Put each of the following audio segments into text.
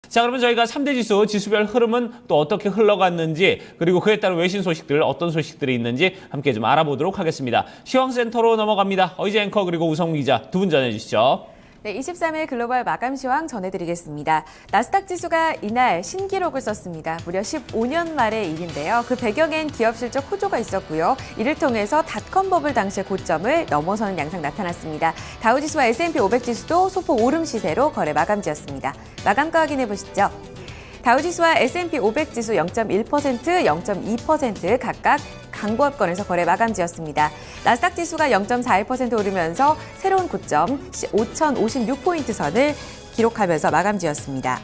자, 그러면 저희가 3대 지수, 지수별 흐름은 또 어떻게 흘러갔는지, 그리고 그에 따른 외신 소식들, 어떤 소식들이 있는지 함께 좀 알아보도록 하겠습니다. 시황센터로 넘어갑니다. 어이제 앵커 그리고 우성무 기자 두 분 전해주시죠. 네, 23일 글로벌 마감 시황 전해드리겠습니다. 나스닥 지수가 이날 신기록을 썼습니다. 무려 15년 말의 일인데요. 그 배경엔 기업 실적 호조가 있었고요. 이를 통해서 닷컴 버블 당시의 고점을 넘어서는 양상 나타났습니다. 다우지수와 S&P 500 지수도 소폭 오름 시세로 거래 마감지였습니다. 마감가 확인해 보시죠. 다우지수와 S&P 500 지수 0.1%, 0.2% 각각 강보합권에서 거래 마감지였습니다. 나스닥 지수가 0.41% 오르면서 새로운 고점 5,056포인트 선을 기록하면서 마감지였습니다.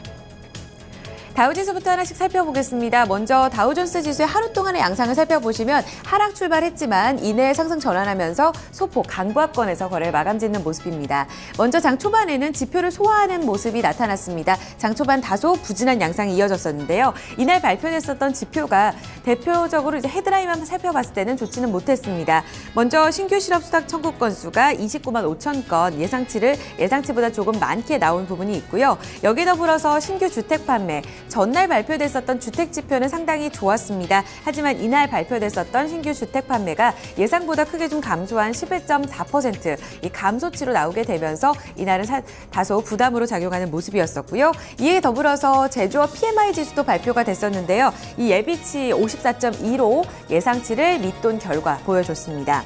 다우지수부터 하나씩 살펴보겠습니다. 먼저 다우존스 지수의 하루 동안의 양상을 살펴보시면 하락 출발했지만 이내 상승 전환하면서 소폭 강보합권에서 거래를 마감짓는 모습입니다. 먼저 장 초반에는 지표를 소화하는 모습이 나타났습니다. 장 초반 다소 부진한 양상이 이어졌었는데요. 이날 발표됐었던 지표가 대표적으로 이제 헤드라인만 살펴봤을 때는 좋지는 못했습니다. 먼저 신규 실업 수당 청구 건수가 29만 5천 건, 예상치보다 조금 많게 나온 부분이 있고요. 여기에 더불어서 신규 주택 판매, 전날 발표됐었던 주택 지표는 상당히 좋았습니다. 하지만 이날 발표됐었던 신규 주택 판매가 예상보다 크게 좀 감소한 11.4%, 이 감소치로 나오게 되면서 이날은 다소 부담으로 작용하는 모습이었었고요. 이에 더불어서 제조업 PMI 지수도 발표가 됐었는데요. 이 예비치 54.2로 예상치를 밑돈 결과 보여줬습니다.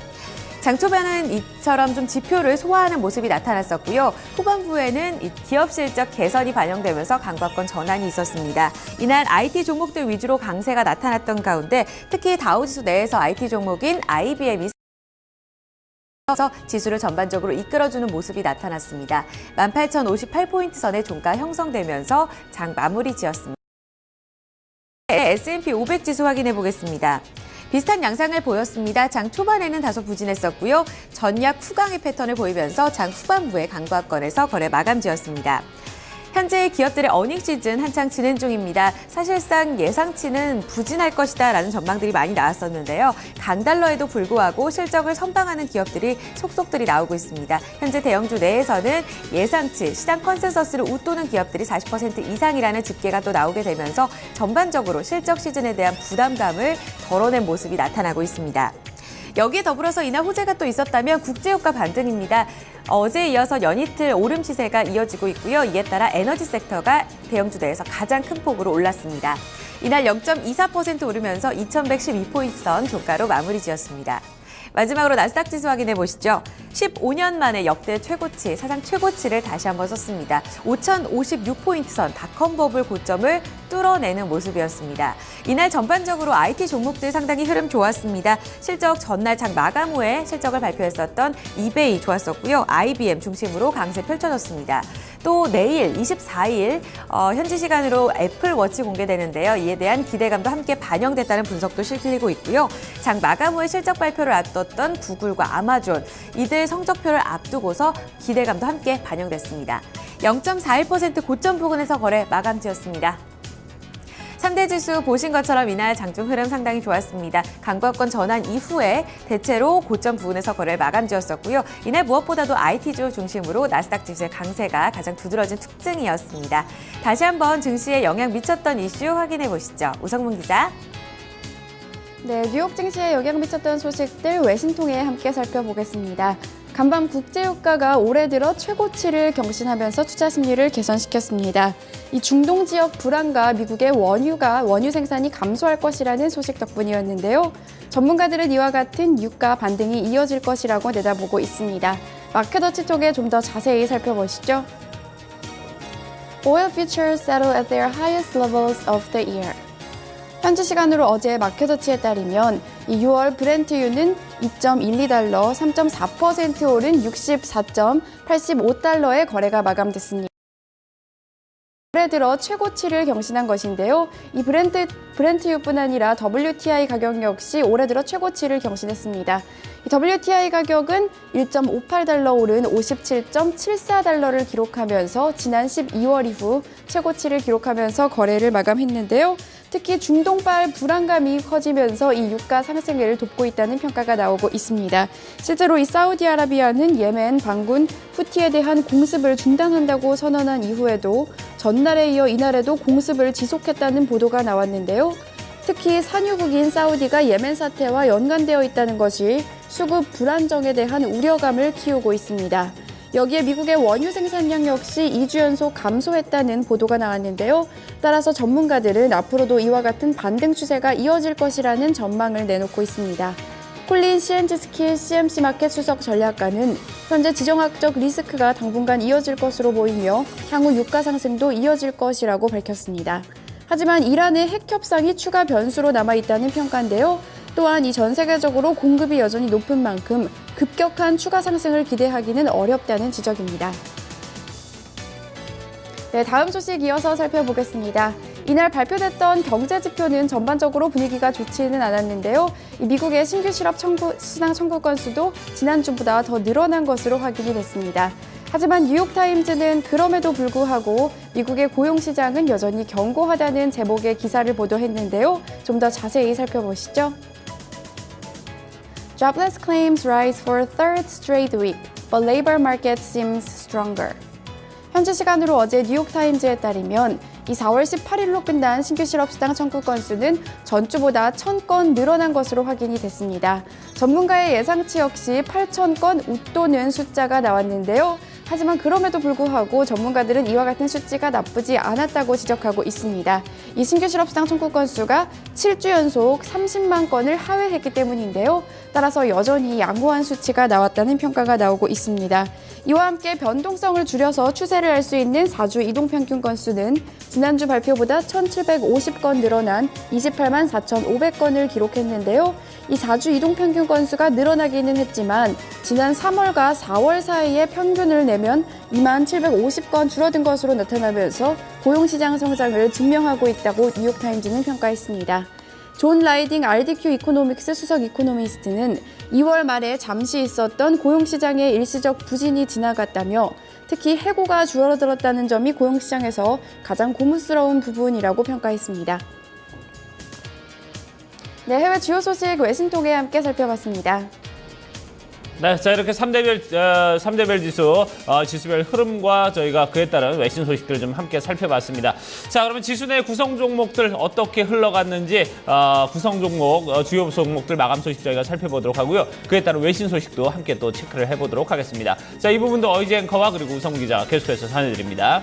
장 초반은 이처럼 좀 지표를 소화하는 모습이 나타났었고요. 후반부에는 이 기업 실적 개선이 반영되면서 강보합권 전환이 있었습니다. 이날 IT 종목들 위주로 강세가 나타났던 가운데 특히 다우지수 내에서 IT 종목인 IBM이 지수를 전반적으로 이끌어주는 모습이 나타났습니다. 18,058포인트 선의 종가 형성되면서 장 마무리 지었습니다. S&P 500 지수 확인해 보겠습니다. 비슷한 양상을 보였습니다. 장 초반에는 다소 부진했었고요. 전약 후강의 패턴을 보이면서 장 후반부에 강보합권에서 거래 마감지었습니다. 현재 기업들의 어닝 시즌 한창 진행 중입니다. 사실상 예상치는 부진할 것이다라는 전망들이 많이 나왔었는데요. 강달러에도 불구하고 실적을 선방하는 기업들이 속속들이 나오고 있습니다. 현재 대형주 내에서는 예상치, 시장 컨센서스를 웃도는 기업들이 40% 이상이라는 집계가 또 나오게 되면서 전반적으로 실적 시즌에 대한 부담감을 덜어낸 모습이 나타나고 있습니다. 여기에 더불어서 이날 호재가 또 있었다면 국제유가 반등입니다. 어제에 이어서 연이틀 오름 시세가 이어지고 있고요. 이에 따라 에너지 섹터가 대형주 내에서 가장 큰 폭으로 올랐습니다. 이날 0.24% 오르면서 2,112포인트 선 종가로 마무리 지었습니다. 마지막으로 나스닥 지수 확인해 보시죠. 15년 만에 역대 최고치, 사상 최고치를 다시 한번 썼습니다. 5,056포인트 선 닷컴 버블 고점을 뚫어내는 모습이었습니다. 이날 전반적으로 IT 종목들 상당히 흐름 좋았습니다. 실적 전날 장 마감 후에 실적을 발표했었던 이베이 좋았었고요. IBM 중심으로 강세 펼쳐졌습니다. 또 내일 24일 현지 시간으로 애플워치 공개되는데요. 이에 대한 기대감도 함께 반영됐다는 분석도 실리고 있고요. 장 마감 후에 실적 발표를 앞뒀던 구글과 아마존, 이들 성적표를 앞두고서 기대감도 함께 반영됐습니다. 0.41% 고점 부근에서 거래 마감지었습니다. 3대 지수 보신 것처럼 이날 장중 흐름 상당히 좋았습니다. 강보합권 전환 이후에 대체로 고점 부근에서 거래를 마감지었었고요. 이날 무엇보다도 IT주 중심으로 나스닥 지수의 강세가 가장 두드러진 특징이었습니다. 다시 한번 증시에 영향 미쳤던 이슈 확인해 보시죠. 우성문 기자. 네, 뉴욕 증시에 영향 미쳤던 소식들 외신 통해 함께 살펴보겠습니다. 간밤 국제유가가 올해 들어 최고치를 경신하면서 투자 심리를 개선시켰습니다. 이 중동 지역 불안과 미국의 원유 생산이 감소할 것이라는 소식 덕분이었는데요. 전문가들은 이와 같은 유가 반등이 이어질 것이라고 내다보고 있습니다. 마켓워치 통해 좀 더 자세히 살펴보시죠. Oil futures settle at their highest levels of the year. 현지 시간으로 어제 마켓워치에 따르면 이 6월 브렌트유는 2.12달러, 3.4% 오른 64.85달러의 거래가 마감됐습니다. 올해 들어 최고치를 경신한 것인데요. 이 브렌트유뿐 아니라 WTI 가격 역시 올해 들어 최고치를 경신했습니다. 이 WTI 가격은 1.58달러 오른 57.74달러를 기록하면서 지난 12월 이후 최고치를 기록하면서 거래를 마감했는데요. 특히 중동발 불안감이 커지면서 이 유가 상승을 돕고 있다는 평가가 나오고 있습니다. 실제로 이 사우디아라비아는 예멘 반군 후티에 대한 공습을 중단한다고 선언한 이후에도 전날에 이어 이날에도 공습을 지속했다는 보도가 나왔는데요. 특히 산유국인 사우디가 예멘 사태와 연관되어 있다는 것이 수급 불안정에 대한 우려감을 키우고 있습니다. 여기에 미국의 원유 생산량 역시 2주 연속 감소했다는 보도가 나왔는데요. 따라서 전문가들은 앞으로도 이와 같은 반등 추세가 이어질 것이라는 전망을 내놓고 있습니다. 콜린 CNG스킬 CMC 마켓 수석 전략가는 현재 지정학적 리스크가 당분간 이어질 것으로 보이며 향후 유가 상승도 이어질 것이라고 밝혔습니다. 하지만 이란의 핵 협상이 추가 변수로 남아있다는 평가인데요. 또한 이 전 세계적으로 공급이 여전히 높은 만큼 급격한 추가 상승을 기대하기는 어렵다는 지적입니다. 네, 다음 소식 이어서 살펴보겠습니다. 이날 발표됐던 경제 지표는 전반적으로 분위기가 좋지는 않았는데요. 미국의 신규 실업 시장 청구 건수도 지난주보다 더 늘어난 것으로 확인이 됐습니다. 하지만 뉴욕타임즈는 그럼에도 불구하고 미국의 고용시장은 여전히 견고하다는 제목의 기사를 보도했는데요. 좀 더 자세히 살펴보시죠. Jobless claims rise for third straight week, but labor market seems stronger. 현지 시간으로 어제 뉴욕타임즈에 따르면 이 4월 18일로 끝난 신규 실업시장 청구 건수는 전주보다 1,000건 늘어난 것으로 확인이 됐습니다. 전문가의 예상치 역시 8,000건 웃도는 숫자가 나왔는데요. 하지만 그럼에도 불구하고 전문가들은 이와 같은 수치가 나쁘지 않았다고 지적하고 있습니다. 이 신규 실업시장 청구 건수가 7주 연속 30만 건을 하회했기 때문인데요. 따라서 여전히 양호한 수치가 나왔다는 평가가 나오고 있습니다. 이와 함께 변동성을 줄여서 추세를 알 수 있는 4주 이동평균 건수는 지난주 발표보다 1,750건 늘어난 28만 4,500건을 기록했는데요. 이 4주 이동평균 건수가 늘어나기는 했지만 지난 3월과 4월 사이에 평균을 내면 2만 750건 줄어든 것으로 나타나면서 고용시장 성장을 증명하고 있다고 뉴욕타임즈는 평가했습니다. 존 라이딩 RDQ 이코노믹스 수석 이코노미스트는 2월 말에 잠시 있었던 고용시장의 일시적 부진이 지나갔다며 특히 해고가 줄어들었다는 점이 고용시장에서 가장 고무스러운 부분이라고 평가했습니다. 네, 해외 주요 소식 외신통에 함께 살펴봤습니다. 네, 자 이렇게 3대별 지수, 지수별 흐름과 저희가 그에 따른 외신 소식들 좀 함께 살펴봤습니다. 자, 그러면 지수 내 구성 종목들 어떻게 흘러갔는지 구성 종목, 주요 종목들 마감 소식 저희가 살펴보도록 하고요. 그에 따른 외신 소식도 함께 또 체크를 해보도록 하겠습니다. 자, 이 부분도 어이지 앵커와 그리고 우성 기자 계속해서 전해드립니다.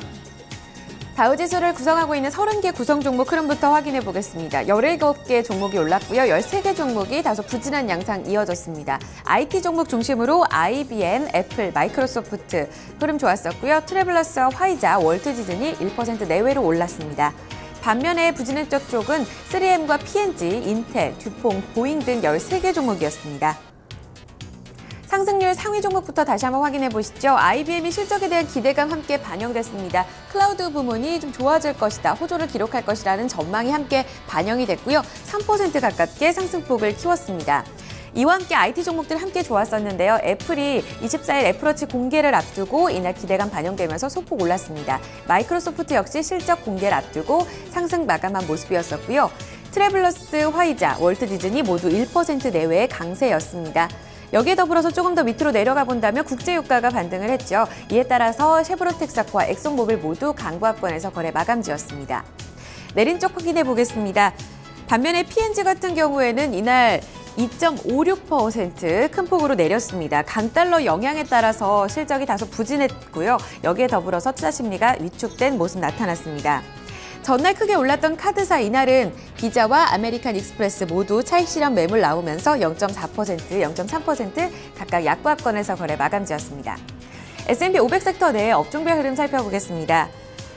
다우지수를 구성하고 있는 30개 구성 종목 흐름부터 확인해 보겠습니다. 17개 종목이 올랐고요. 13개 종목이 다소 부진한 양상 이어졌습니다. IT 종목 중심으로 IBM, 애플, 마이크로소프트 흐름 좋았었고요. 트래블러스와 화이자, 월트디즈니 1% 내외로 올랐습니다. 반면에 부진했던 쪽은 3M과 P&G, 인텔, 듀퐁, 보잉 등 13개 종목이었습니다. 상승률 상위 종목부터 다시 한번 확인해 보시죠. IBM이 실적에 대한 기대감 함께 반영됐습니다. 클라우드 부문이 좀 좋아질 것이다, 호조를 기록할 것이라는 전망이 함께 반영이 됐고요. 3% 가깝게 상승폭을 키웠습니다. 이와 함께 IT 종목들 함께 좋았었는데요. 애플이 24일 애플워치 공개를 앞두고 이날 기대감 반영되면서 소폭 올랐습니다. 마이크로소프트 역시 실적 공개를 앞두고 상승 마감한 모습이었었고요. 트래블러스, 화이자, 월트디즈니 모두 1% 내외의 강세였습니다. 여기에 더불어서 조금 더 밑으로 내려가 본다면 국제유가가 반등을 했죠. 이에 따라서 쉐브로텍사코와 엑손모빌 모두 강보합권에서 거래 마감지었습니다. 내린 쪽 확인해 보겠습니다. 반면에 P&G 같은 경우에는 이날 2.56% 큰 폭으로 내렸습니다. 강달러 영향에 따라서 실적이 다소 부진했고요. 여기에 더불어서 투자 심리가 위축된 모습 나타났습니다. 전날 크게 올랐던 카드사 이날은 비자와 아메리칸 익스프레스 모두 차익 실현 매물 나오면서 0.4%, 0.3% 각각 약보합권에서 거래 마감지었습니다. S&P 500 섹터 내의 업종별 흐름 살펴보겠습니다.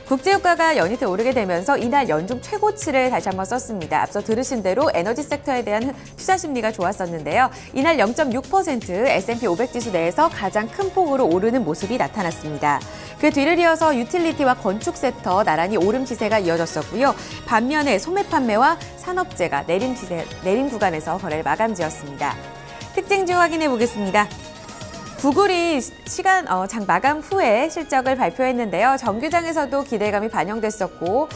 국제유가가 연이틀 오르게 되면서 이날 연중 최고치를 다시 한번 썼습니다. 앞서 들으신 대로 에너지 섹터에 대한 투자 심리가 좋았었는데요. 이날 0.6% S&P 500 지수 내에서 가장 큰 폭으로 오르는 모습이 나타났습니다. 그 뒤를 이어서 유틸리티와 건축 섹터 나란히 오름 시세가 이어졌었고요. 반면에 소매 판매와 산업재가 내림 구간에서 거래를 마감지었습니다. 특징주 확인해 보겠습니다. 구글이 장 마감 후에 실적을 발표했는데요. 정규장에서도 기대감이 반영됐었고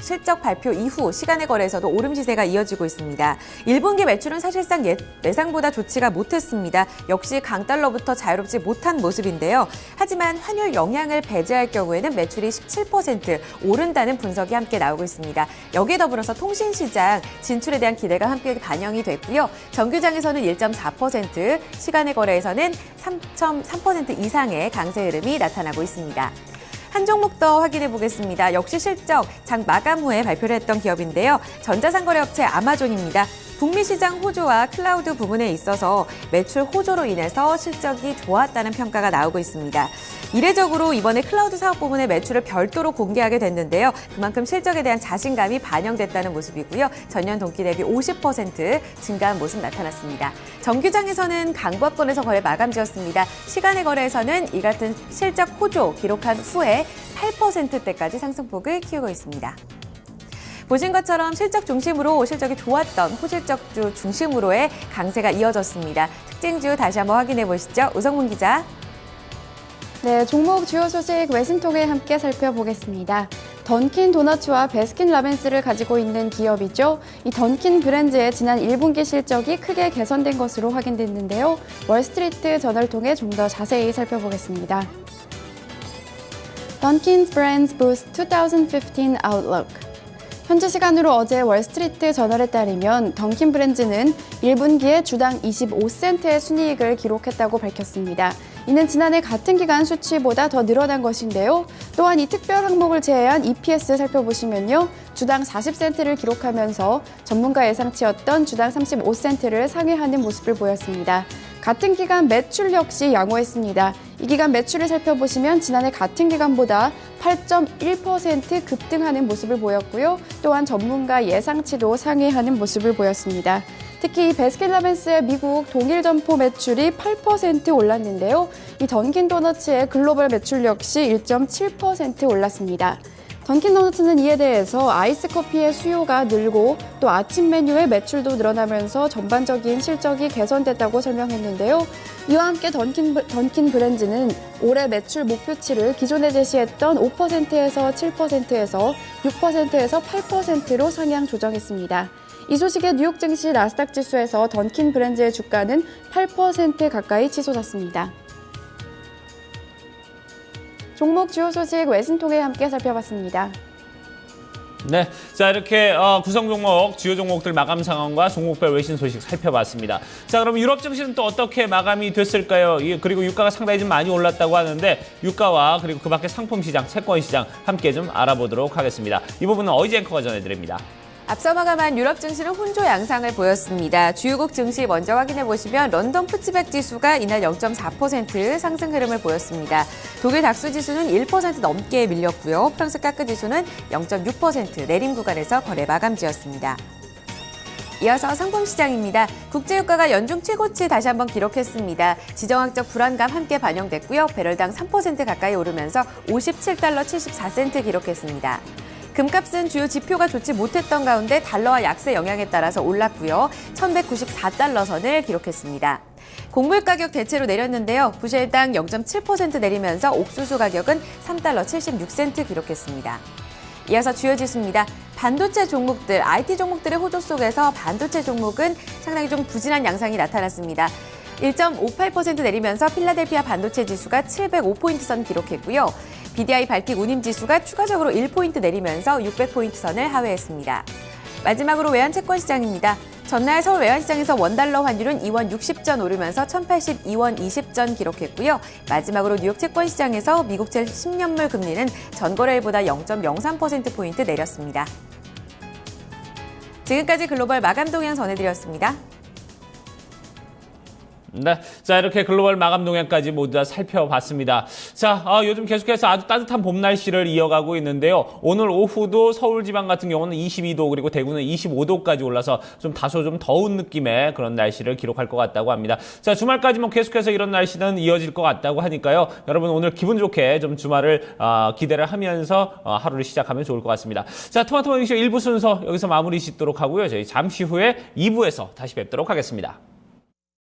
실적 발표 이후 시간의 거래에서도 오름 시세가 이어지고 있습니다. 1분기 매출은 사실상 예상보다 좋지가 못했습니다. 역시 강달러부터 자유롭지 못한 모습인데요. 하지만 환율 영향을 배제할 경우에는 매출이 17% 오른다는 분석이 함께 나오고 있습니다. 여기에 더불어서 통신시장 진출에 대한 기대가 함께 반영이 됐고요. 정규장에서는 1.4%, 시간의 거래에서는 3.3% 이상의 강세 흐름이 나타나고 있습니다. 한 종목 더 확인해 보겠습니다. 역시 실적 장 마감 후에 발표를 했던 기업인데요. 전자상거래업체 아마존입니다. 북미 시장 호조와 클라우드 부분에 있어서 매출 호조로 인해서 실적이 좋았다는 평가가 나오고 있습니다. 이례적으로 이번에 클라우드 사업 부문의 매출을 별도로 공개하게 됐는데요. 그만큼 실적에 대한 자신감이 반영됐다는 모습이고요. 전년 동기 대비 50% 증가한 모습 나타났습니다. 정규장에서는 강보합권에서 거래 마감지었습니다. 시간의 거래에서는 이 같은 실적 호조 기록한 후에 8%대까지 상승폭을 키우고 있습니다. 보신 것처럼 실적 중심으로 실적이 좋았던 호실적주 중심으로의 강세가 이어졌습니다. 특징주 다시 한번 확인해 보시죠. 우성문 기자. 네, 종목 주요 소식 외신 통해 함께 살펴보겠습니다. 던킨 도너츠와 베스킨 라빈스를 가지고 있는 기업이죠. 이 던킨 브랜드의 지난 1분기 실적이 크게 개선된 것으로 확인됐는데요. 월스트리트 저널을 통해 좀 더 자세히 살펴보겠습니다. Dunkin' Brands Boost 2015 Outlook. 현지 시간으로 어제 월스트리트 저널에 따르면 던킨 브랜드는 1분기에 주당 25센트의 순이익을 기록했다고 밝혔습니다. 이는 지난해 같은 기간 수치보다 더 늘어난 것인데요. 또한 이 특별 항목을 제외한 EPS 살펴보시면요. 주당 40센트를 기록하면서 전문가 예상치였던 주당 35센트를 상회하는 모습을 보였습니다. 같은 기간 매출 역시 양호했습니다. 이 기간 매출을 살펴보시면 지난해 같은 기간보다 8.1% 급등하는 모습을 보였고요. 또한 전문가 예상치도 상회하는 모습을 보였습니다. 특히 이 베스킨라빈스의 미국 동일 점포 매출이 8% 올랐는데요. 이 던킨 도너츠의 글로벌 매출 역시 1.7% 올랐습니다. 던킨 도너츠는 이에 대해서 아이스 커피의 수요가 늘고 또 아침 메뉴의 매출도 늘어나면서 전반적인 실적이 개선됐다고 설명했는데요. 이와 함께 던킨 브랜드는 올해 매출 목표치를 기존에 제시했던 5%에서 7%에서 6%에서 8%로 상향 조정했습니다. 이 소식에 뉴욕 증시 나스닥 지수에서 던킨 브랜드의 주가는 8% 가까이 치솟았습니다. 종목 주요 소식 외신 통해 함께 살펴봤습니다. 네, 자 이렇게 구성 종목, 주요 종목들 마감 상황과 종목별 외신 소식 살펴봤습니다. 자, 그럼 유럽 증시는 또 어떻게 마감이 됐을까요? 그리고 유가가 상당히 좀 많이 올랐다고 하는데 유가와 그리고 그 밖에 상품 시장, 채권 시장 함께 좀 알아보도록 하겠습니다. 이 부분은 어이지 앵커가 전해드립니다. 앞서 마감한 유럽 증시는 혼조 양상을 보였습니다. 주요국 증시 먼저 확인해 보시면 런던 푸츠백 지수가 이날 0.4% 상승 흐름을 보였습니다. 독일 닥스 지수는 1% 넘게 밀렸고요. 프랑스 카크 지수는 0.6% 내림 구간에서 거래 마감지였습니다. 이어서 상품 시장입니다. 국제유가가 연중 최고치 다시 한번 기록했습니다. 지정학적 불안감 함께 반영됐고요. 배럴당 3% 가까이 오르면서 57달러 74센트 기록했습니다. 금값은 주요 지표가 좋지 못했던 가운데 달러와 약세 영향에 따라서 올랐고요. 1,194달러 선을 기록했습니다. 곡물 가격 대체로 내렸는데요. 부실당 0.7% 내리면서 옥수수 가격은 3달러 76센트 기록했습니다. 이어서 주요 지수입니다. 반도체 종목들, IT 종목들의 호조 속에서 반도체 종목은 상당히 좀 부진한 양상이 나타났습니다. 1.58% 내리면서 필라델피아 반도체 지수가 705포인트 선 기록했고요. BDI 발픽 운임 지수가 추가적으로 1포인트 내리면서 600포인트 선을 하회했습니다. 마지막으로 외환채권 시장입니다. 전날 서울 외환시장에서 원달러 환율은 2원 60전 오르면서 1,082원 20전 기록했고요. 마지막으로 뉴욕 채권시장에서 미국채 10년물 금리는 전거래일보다 0.03%포인트 내렸습니다. 지금까지 글로벌 마감 동향 전해드렸습니다. 네, 자 이렇게 글로벌 마감 동향까지 모두 다 살펴봤습니다. 자, 요즘 계속해서 아주 따뜻한 봄 날씨를 이어가고 있는데요. 오늘 오후도 서울 지방 같은 경우는 22도 그리고 대구는 25도까지 올라서 좀 다소 좀 더운 느낌의 그런 날씨를 기록할 것 같다고 합니다. 자, 주말까지 뭐 계속해서 이런 날씨는 이어질 것 같다고 하니까요. 여러분 오늘 기분 좋게 좀 주말을 기대를 하면서 하루를 시작하면 좋을 것 같습니다. 자, 토마토 잉쇼 1부 순서 여기서 마무리 짓도록 하고요. 저희 잠시 후에 2부에서 다시 뵙도록 하겠습니다.